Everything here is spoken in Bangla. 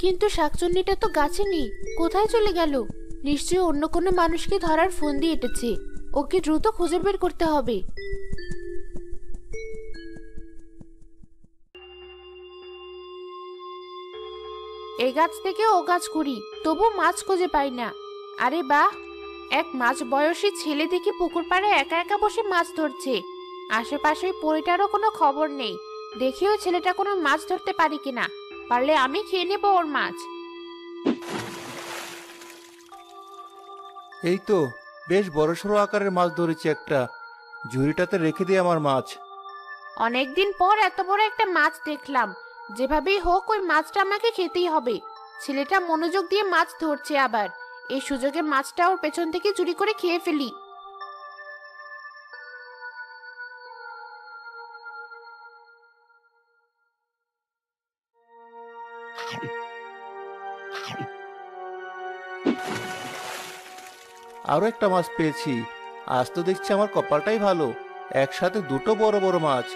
কিন্তু শাকচুন্নিটা তো গাছে নেই, কোথায় চলে গেল? নিশ্চয়ই অন্য কোনো মানুষকে ধরার ফোন দিয়ে এটেছে। ওকে দ্রুত খুঁজে বের করতে হবে। এই গাছ থেকে ও গাছ ঘুরি, তবু মাছ খুঁজে পাই না। আরে বাহ, এক মাঝ বয়সী ছেলে দেখি পুকুর পাড়ে একা একা বসে মাছ ধরছে। আশেপাশে ওই পরিটারও কোনো খবর নেই। দেখি ওই ছেলেটা কোনো মাছ ধরতে পারি কিনা, পারলে আমি খেয়ে নেবো ওর মাছ। এই তো বেশ বড়সড় আকারের মাছ ধরেছি একটা। ঝুড়িটাতে রেখে দিই আমার মাছ। অনেকদিন পর এত বড় একটা মাছ দেখলাম। যেভাবেই হোক ওই মাছটা আমাকে খেতেই হবে। ছেলেটা মনোযোগ দিয়ে মাছ ধরছে, আবার এই সুযোগে মাছটা ওর পেছন থেকে চুরি করে খেয়ে ফেলি। আরো একটা মাছ পেয়েছি। আজ তো দেখছি আমার কপালটাই ভালো, একসাথে দুটো বড় বড় মাছ।